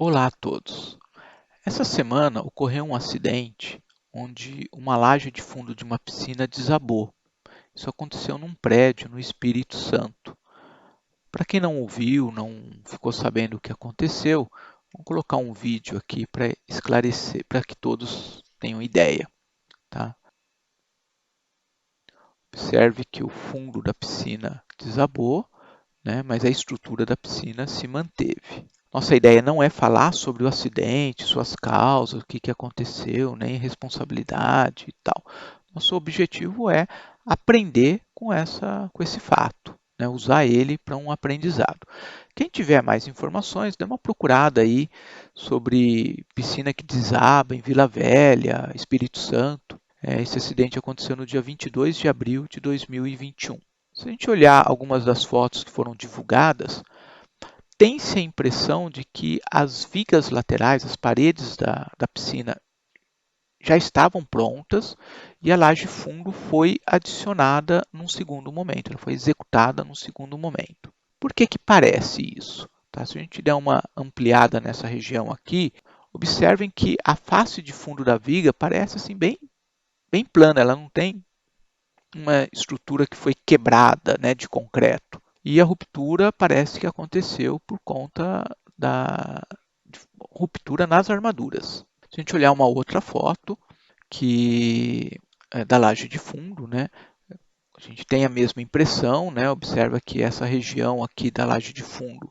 Olá a todos. Essa semana ocorreu um acidente onde uma laje de fundo de uma piscina desabou. Isso aconteceu num prédio no Espírito Santo. Para quem não ouviu, não ficou sabendo o que aconteceu, vou colocar um vídeo aqui para esclarecer, para que todos tenham ideia, tá? Observe que o fundo da piscina desabou, né, mas a estrutura da piscina se manteve. Nossa ideia não é falar sobre o acidente, suas causas, o que aconteceu, nem responsabilidade e tal. Nosso objetivo é aprender com esse fato, né, usar ele para um aprendizado. Quem tiver mais informações, dê uma procurada aí sobre piscina que desaba em Vila Velha, Espírito Santo. Esse acidente aconteceu no dia 22 de abril de 2021. Se a gente olhar algumas das fotos que foram divulgadas, tem-se a impressão de que as vigas laterais, as paredes da piscina, já estavam prontas e a laje fundo foi adicionada num segundo momento, ela foi executada num segundo momento. Por que que parece isso? Tá? Se a gente der uma ampliada nessa região aqui, observem que a face de fundo da viga parece assim bem plana, ela não tem uma estrutura que foi quebrada, né, de concreto. E a ruptura parece que aconteceu por conta da ruptura nas armaduras. Se a gente olhar uma outra foto que é da laje de fundo, né, a gente tem a mesma impressão, né, observa que essa região aqui da laje de fundo,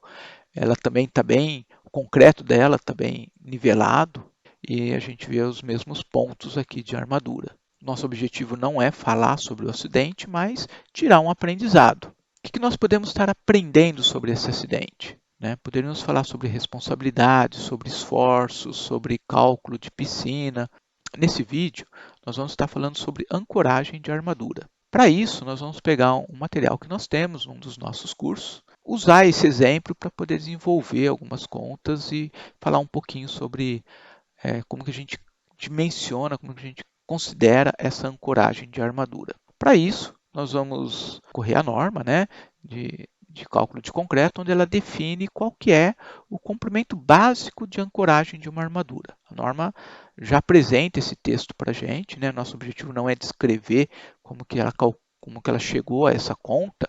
ela também está bem, o concreto dela está bem nivelado e a gente vê os mesmos pontos aqui de armadura. Nosso objetivo não é falar sobre o acidente, mas tirar um aprendizado. O que nós podemos estar aprendendo sobre esse acidente? Né? Poderíamos falar sobre responsabilidade, sobre esforços, sobre cálculo de piscina. Nesse vídeo, nós vamos estar falando sobre ancoragem de armadura. Para isso, nós vamos pegar um material que nós temos num dos nossos cursos, usar esse exemplo para poder desenvolver algumas contas e falar um pouquinho sobre como que a gente dimensiona, como que a gente considera essa ancoragem de armadura. Para isso, nós vamos correr a norma, né, de cálculo de concreto, onde ela define qual que é o comprimento básico de ancoragem de uma armadura. A norma já apresenta esse texto para a gente, né? Nosso objetivo não é descrever como que ela chegou a essa conta,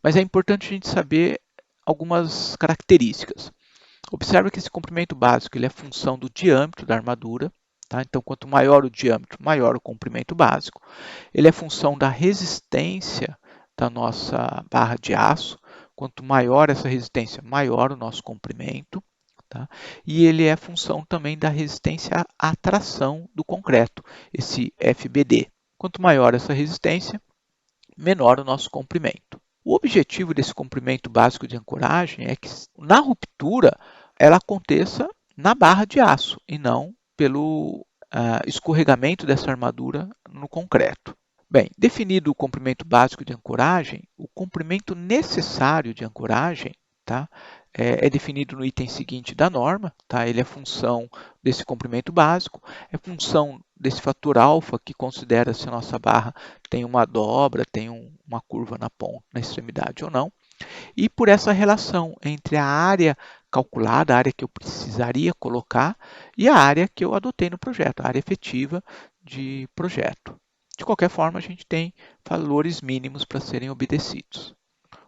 mas é importante a gente saber algumas características. Observe que esse comprimento básico ele é função do diâmetro da armadura. Tá? Então, quanto maior o diâmetro, maior o comprimento básico. Ele é função da resistência da nossa barra de aço. Quanto maior essa resistência, maior o nosso comprimento. Tá? E ele é função também da resistência à tração do concreto, esse FBD. Quanto maior essa resistência, menor o nosso comprimento. O objetivo desse comprimento básico de ancoragem é que na ruptura ela aconteça na barra de aço e não pelo escorregamento dessa armadura no concreto. Bem, definido o comprimento básico de ancoragem, o comprimento necessário de ancoragem, tá, é definido no item seguinte da norma. Tá, ele é função desse comprimento básico, é função desse fator alfa que considera se a nossa barra tem uma dobra, tem uma curva na ponta, na extremidade ou não, e por essa relação entre a área calculada, a área que eu precisaria colocar, e a área que eu adotei no projeto, a área efetiva de projeto. De qualquer forma, a gente tem valores mínimos para serem obedecidos.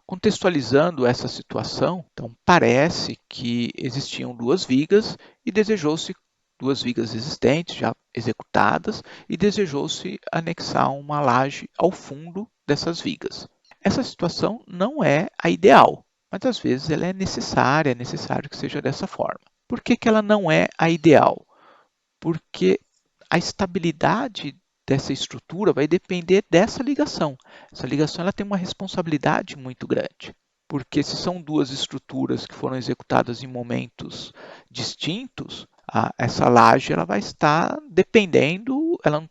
Contextualizando essa situação, então parece que existiam duas vigas e desejou-se duas vigas existentes, já executadas, e desejou-se anexar uma laje ao fundo dessas vigas. Essa situação não é a ideal, mas às vezes ela é necessário que seja dessa forma. Por que ela não é a ideal? Porque a estabilidade dessa estrutura vai depender dessa ligação. Essa ligação ela tem uma responsabilidade muito grande, porque se são duas estruturas que foram executadas em momentos distintos, essa laje ela vai estar dependendo, ela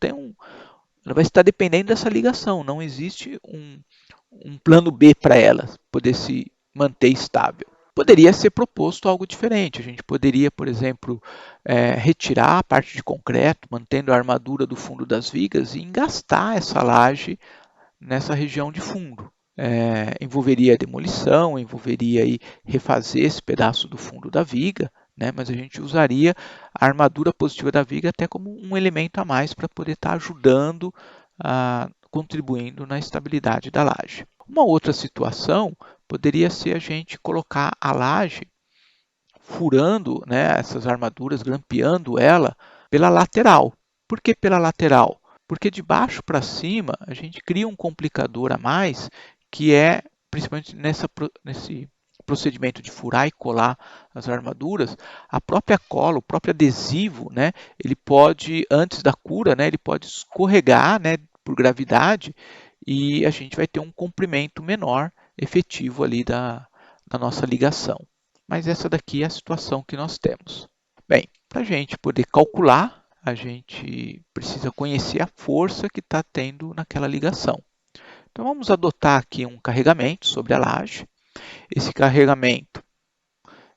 vai estar dependendo dessa ligação. Não existe um plano B para ela poder se manter estável. Poderia ser proposto algo diferente. A gente poderia, por exemplo, retirar a parte de concreto, mantendo a armadura do fundo das vigas e engastar essa laje nessa região de fundo. Envolveria a demolição, envolveria aí refazer esse pedaço do fundo da viga, né? Mas a gente usaria a armadura positiva da viga até como um elemento a mais para poder estar ajudando, contribuindo na estabilidade da laje. Uma outra situação poderia ser a gente colocar a laje furando, né, essas armaduras, grampeando ela pela lateral. Por que pela lateral? Porque de baixo para cima a gente cria um complicador a mais, que é, principalmente nesse procedimento de furar e colar as armaduras, a própria cola, o próprio adesivo, né, ele pode, antes da cura, né, ele pode escorregar, né, por gravidade, e a gente vai ter um comprimento menor efetivo ali da nossa ligação. Mas essa daqui é a situação que nós temos. Bem, para a gente poder calcular, a gente precisa conhecer a força que está tendo naquela ligação. Então vamos adotar aqui um carregamento sobre a laje. Esse carregamento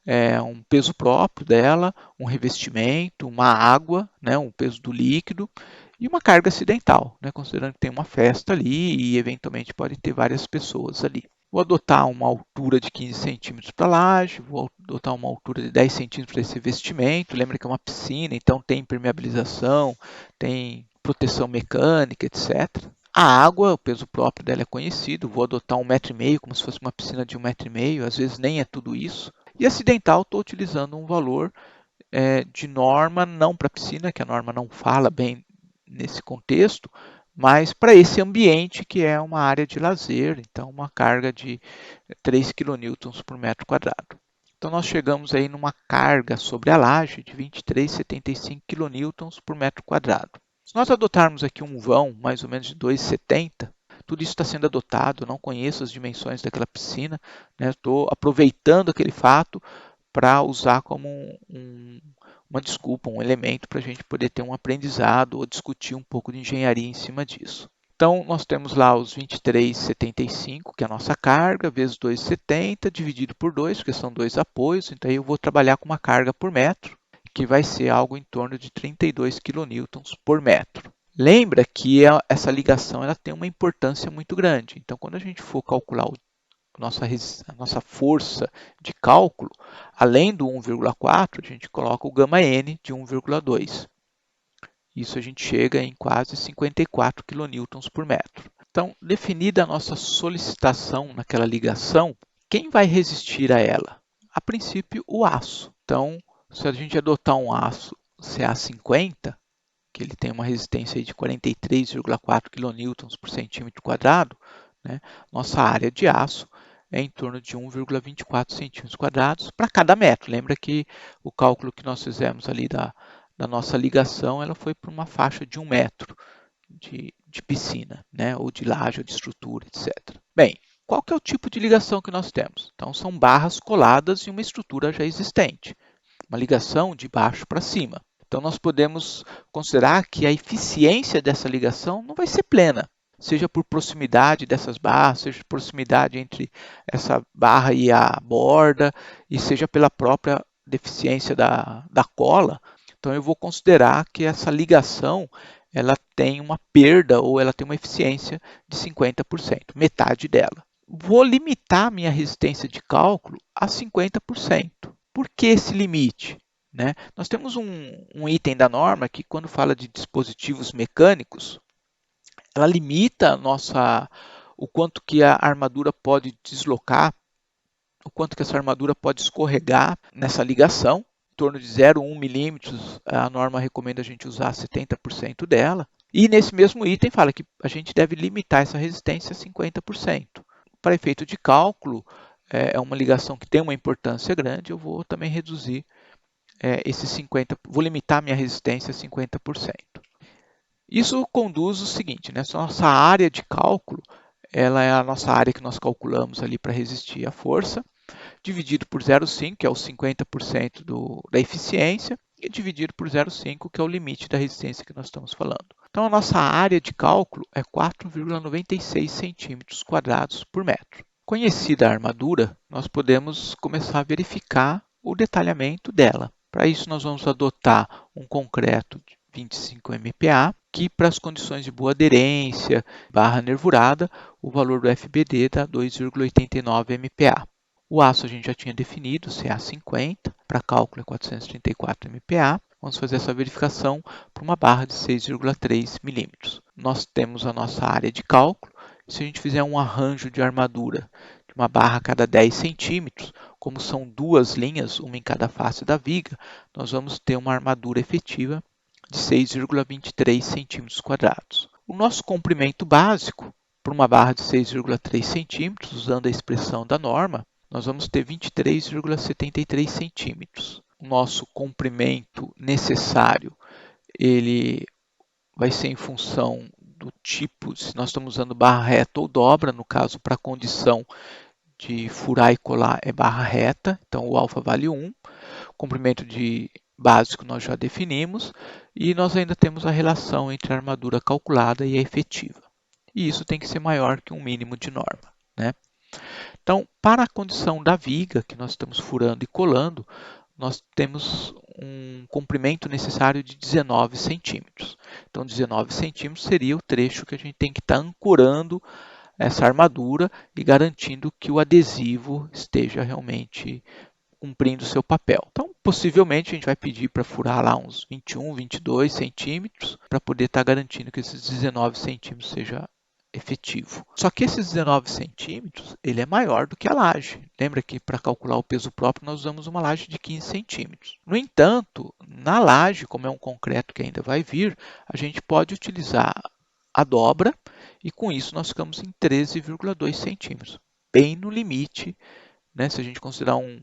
é um peso próprio dela, um revestimento, uma água, né, um peso do líquido e uma carga acidental, né, considerando que tem uma festa ali e eventualmente pode ter várias pessoas ali. Vou adotar uma altura de 15 centímetros para a laje, vou adotar uma altura de 10 centímetros para esse revestimento. Lembra que é uma piscina, então tem impermeabilização, tem proteção mecânica, etc. A água, o peso próprio dela é conhecido, vou adotar 1,5 m, como se fosse uma piscina de 1,5 m, às vezes nem é tudo isso. E acidental, estou utilizando um valor de norma, não para piscina, que a norma não fala bem nesse contexto, mas para esse ambiente que é uma área de lazer, então uma carga de 3 kN por metro quadrado. Então nós chegamos aí numa carga sobre a laje de 23,75 kN por metro quadrado. Se nós adotarmos aqui um vão mais ou menos de 2,70, tudo isso está sendo adotado, eu não conheço as dimensões daquela piscina, né? Estou aproveitando aquele fato para usar como uma desculpa, um elemento para a gente poder ter um aprendizado ou discutir um pouco de engenharia em cima disso. Então, nós temos lá os 23,75, que é a nossa carga, vezes 2,70, dividido por 2, porque são dois apoios. Então, aí eu vou trabalhar com uma carga por metro, que vai ser algo em torno de 32 kN por metro. Lembra que essa ligação ela tem uma importância muito grande. Então, quando a gente for calcular a nossa força de cálculo, além do 1,4, a gente coloca o γ-N de 1,2. Isso a gente chega em quase 54 kN por metro. Então, definida a nossa solicitação naquela ligação, quem vai resistir a ela? A princípio, o aço. Então, se a gente adotar um aço CA50, que ele tem uma resistência de 43,4 kN por centímetro quadrado, né, nossa área de aço é em torno de 1,24 centímetros quadrados para cada metro. Lembra que o cálculo que nós fizemos ali da nossa ligação, ela foi por uma faixa de 1 metro de piscina, né, ou de laje, ou de estrutura, etc. Bem, qual que é o tipo de ligação que nós temos? Então, são barras coladas em uma estrutura já existente, uma ligação de baixo para cima. Então, nós podemos considerar que a eficiência dessa ligação não vai ser plena, seja por proximidade dessas barras, seja por proximidade entre essa barra e a borda, e seja pela própria deficiência da cola. Então, eu vou considerar que essa ligação ela tem uma perda ou ela tem uma eficiência de 50%, metade dela. Vou limitar minha resistência de cálculo a 50%. Por que esse limite? Né? Nós temos um item da norma que, quando fala de dispositivos mecânicos, ela limita o quanto que a armadura pode deslocar, o quanto que essa armadura pode escorregar nessa ligação. Em torno de 0,1 milímetros, a norma recomenda a gente usar 70% dela. E nesse mesmo item fala que a gente deve limitar essa resistência a 50%. Para efeito de cálculo, é uma ligação que tem uma importância grande, eu vou também reduzir esses 50%, vou limitar minha resistência a 50%. Isso conduz o seguinte, né? Nossa área de cálculo, ela é a nossa área que nós calculamos ali para resistir à força, dividido por 0,5, que é os 50% da eficiência, e dividido por 0,5, que é o limite da resistência que nós estamos falando. Então, a nossa área de cálculo é 4,96 centímetros quadrados por metro. Conhecida a armadura, nós podemos começar a verificar o detalhamento dela. Para isso, nós vamos adotar um concreto de 25 MPa, que para as condições de boa aderência, barra nervurada, o valor do FBD dá 2,89 MPa. O aço a gente já tinha definido, CA50, para cálculo é 434 MPa. Vamos fazer essa verificação para uma barra de 6,3 milímetros. Nós temos a nossa área de cálculo. Se a gente fizer um arranjo de armadura de uma barra a cada 10 centímetros, como são duas linhas, uma em cada face da viga, nós vamos ter uma armadura efetiva de 6,23 centímetros quadrados. O nosso comprimento básico, para uma barra de 6,3 centímetros, usando a expressão da norma, nós vamos ter 23,73 centímetros. O nosso comprimento necessário, ele vai ser em função do tipo, se nós estamos usando barra reta ou dobra, no caso, para a condição de furar e colar é barra reta, então o alfa vale 1. Comprimento de básico nós já definimos, e nós ainda temos a relação entre a armadura calculada e a efetiva. E isso tem que ser maior que um mínimo de norma, né? Então, para a condição da viga, que nós estamos furando e colando, nós temos um comprimento necessário de 19 centímetros. Então, 19 centímetros seria o trecho que a gente tem que estar ancorando essa armadura e garantindo que o adesivo esteja realmente cumprindo o seu papel. Então, possivelmente, a gente vai pedir para furar lá uns 21, 22 centímetros para poder estar garantindo que esses 19 centímetros seja efetivo. Só que esses 19 centímetros, ele é maior do que a laje. Lembra que para calcular o peso próprio nós usamos uma laje de 15 centímetros. No entanto, na laje, como é um concreto que ainda vai vir, a gente pode utilizar a dobra e com isso nós ficamos em 13,2 centímetros, bem no limite, né? Se a gente considerar um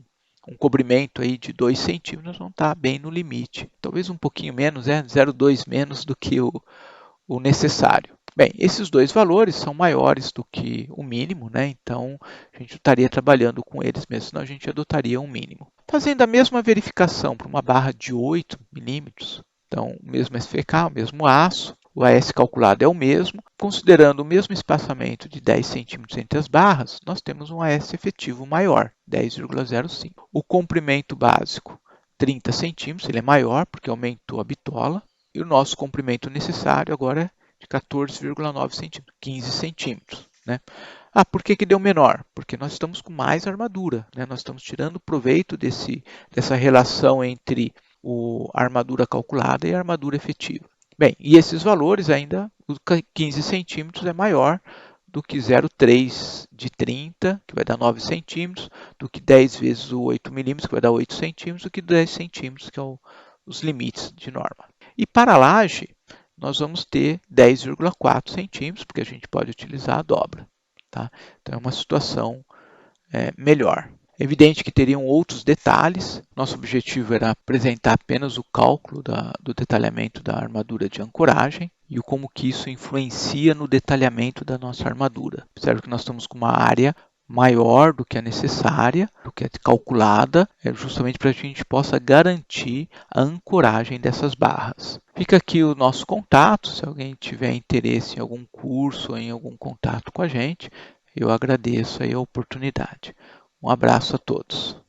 cobrimento aí de 2 centímetros, não está bem no limite. Talvez um pouquinho menos, 0,2 menos do que o necessário. Bem, esses dois valores são maiores do que o mínimo, né? Então a gente estaria trabalhando com eles mesmo, senão a gente adotaria um mínimo. Fazendo a mesma verificação para uma barra de 8 milímetros, então o mesmo SVK, o mesmo aço, o AS calculado é o mesmo. Considerando o mesmo espaçamento de 10 centímetros entre as barras, nós temos um AS efetivo maior, 10,05. O comprimento básico, 30 centímetros, ele é maior porque aumentou a bitola. E o nosso comprimento necessário agora é de 14,9 centímetros, 15 centímetros. Né? Por que deu menor? Porque nós estamos com mais armadura, né? Nós estamos tirando proveito dessa relação entre a armadura calculada e a armadura efetiva. Bem, e esses valores ainda, o 15 centímetros é maior do que 0,3 de 30, que vai dar 9 centímetros, do que 10 vezes o 8 milímetros, que vai dar 8 centímetros, do que 10 centímetros, que é os limites de norma. E para a laje, nós vamos ter 10,4 centímetros, porque a gente pode utilizar a dobra. Tá? Então, é uma situação melhor. É evidente que teriam outros detalhes. Nosso objetivo era apresentar apenas o cálculo do detalhamento da armadura de ancoragem e o como que isso influencia no detalhamento da nossa armadura. Observe que nós estamos com uma área maior do que a necessária, do que é calculada, justamente para que a gente possa garantir a ancoragem dessas barras. Fica aqui o nosso contato, se alguém tiver interesse em algum curso ou em algum contato com a gente, eu agradeço aí a oportunidade. Um abraço a todos.